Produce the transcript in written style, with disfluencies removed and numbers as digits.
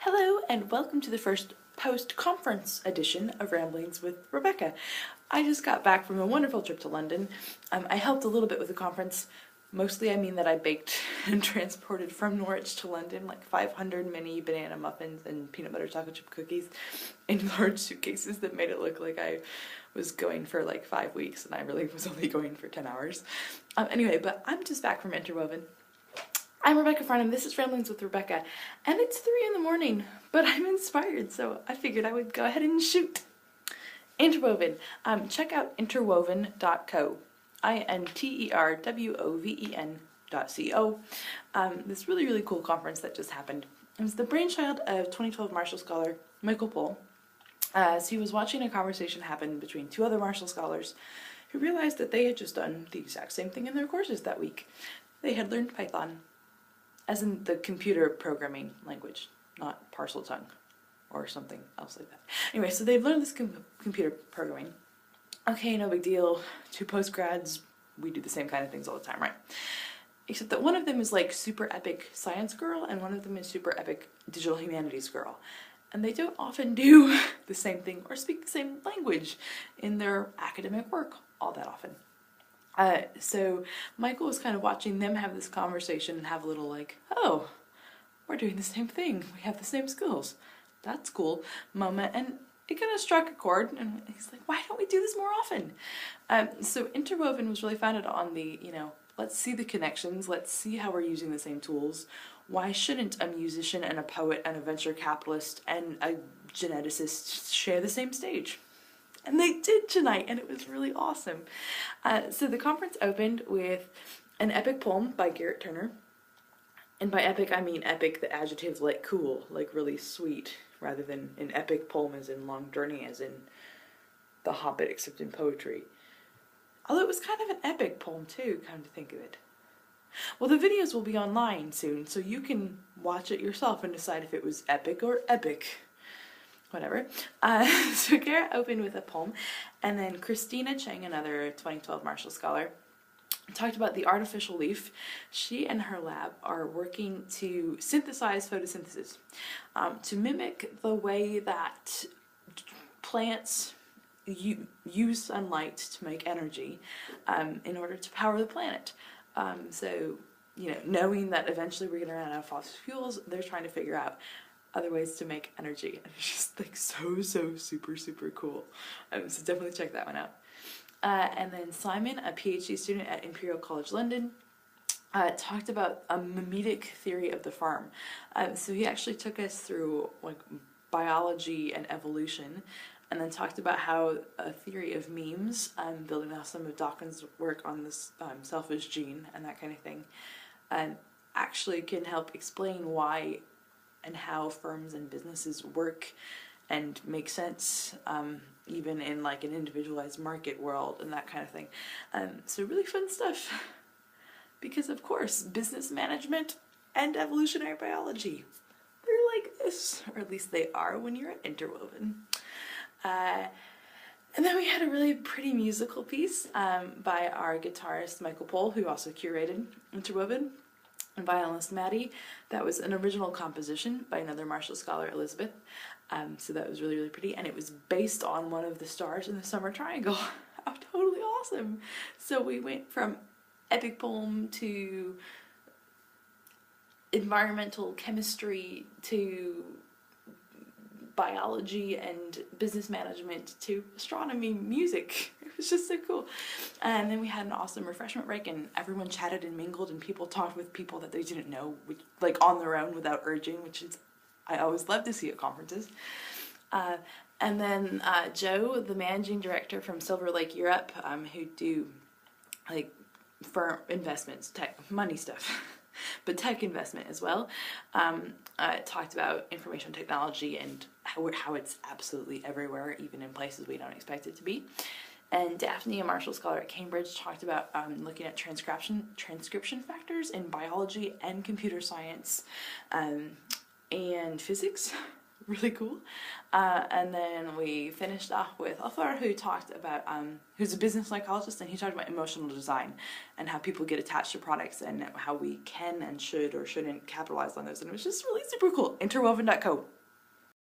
Hello and welcome to the first post-conference edition of Ramblings with Rebecca. I just got back from a wonderful trip to London. I helped a little bit with the conference. Mostly I mean that I baked and transported from Norwich to London like 500 mini banana muffins and peanut butter chocolate chip cookies in large suitcases that made it look like I was going for like 5 weeks and I really was only going for 10 hours. Anyway, but I'm just back from Interwoven. I'm Rebecca Farnum, this is Ramblings with Rebecca, and it's 3 in the morning, but I'm inspired, so I figured I would go ahead and shoot. Interwoven. Check out interwoven.co. interwoven.co. This really cool conference that just happened. It was the brainchild of 2012 Marshall Scholar Michael Pohl. So he was watching a conversation happen between two other Marshall scholars who realized that they had just done the exact same thing in their courses that week. They had learned Python, as in the computer programming language, not parcel tongue or something else like that. Anyway, so they've learned this computer programming. Okay, no big deal. Two postgrads, we do the same kind of things all the time, right? Except that one of them is like super epic science girl and one of them is super epic digital humanities girl. And they don't often do the same thing or speak the same language in their academic work all that often. So Michael was kind of watching them have this conversation and have a little like, oh, we're doing the same thing. We have the same skills. That's cool moment. And it kind of struck a chord and he's like, why don't we do this more often? So Interwoven was really founded on the, let's see the connections. Let's see how we're using the same tools. Why shouldn't a musician and a poet and a venture capitalist and a geneticist share the same stage? And they did tonight, and it was really awesome. So the conference opened with an epic poem by Garrett Turner. And by epic, I mean epic, the adjectives like cool, like really sweet, rather than an epic poem as in long journey, as in The Hobbit, except in poetry. Although it was kind of an epic poem too, come to think of it. Well, the videos will be online soon, so you can watch it yourself and decide if it was epic or epic. Whatever. So Garrett opened with a poem, and then Christina Cheng, another 2012 Marshall Scholar, talked about the artificial leaf. She and her lab are working to synthesize photosynthesis, to mimic the way that plants use sunlight to make energy in order to power the planet. So, knowing that eventually we're going to run out of fossil fuels, they're trying to figure out other ways to make energy. And it's just like so super cool. So definitely check that one out. And then Simon, a PhD student at Imperial College London, talked about a mimetic theory of the farm. So he actually took us through like biology and evolution, and then talked about how a theory of memes, building off some of Dawkins' work on this selfish gene and that kind of thing, actually can help explain why and how firms and businesses work and make sense, even in like an individualized market world and that kind of thing. So really fun stuff, because of course business management and evolutionary biology, they're like this, or at least they are when you're at Interwoven. And then we had a really pretty musical piece by our guitarist Michael Pohl, who also curated Interwoven, and violinist Maddie. That was an original composition by another Marshall Scholar, Elizabeth. So that was really pretty, and it was based on one of the stars in the Summer Triangle. How totally awesome! So we went from epic poem to environmental chemistry to biology and business management to astronomy, music. It was just so cool. And then we had an awesome refreshment break, and everyone chatted and mingled, and people talked with people that they didn't know, like on their own without urging, which is I always love to see at conferences. And then Joe, the managing director from Silver Lake Europe, who do like firm investments, tech money stuff, but tech investment as well, talked about information technology and how it's absolutely everywhere, even in places we don't expect it to be. And Daphne, a Marshall Scholar at Cambridge, talked about looking at transcription factors in biology and computer science and physics. really cool. And then we finished off with Alfar, who talked about, who's a business psychologist, and he talked about emotional design and how people get attached to products and how we can and should or shouldn't capitalize on those. And it was just really super cool. Interwoven.co.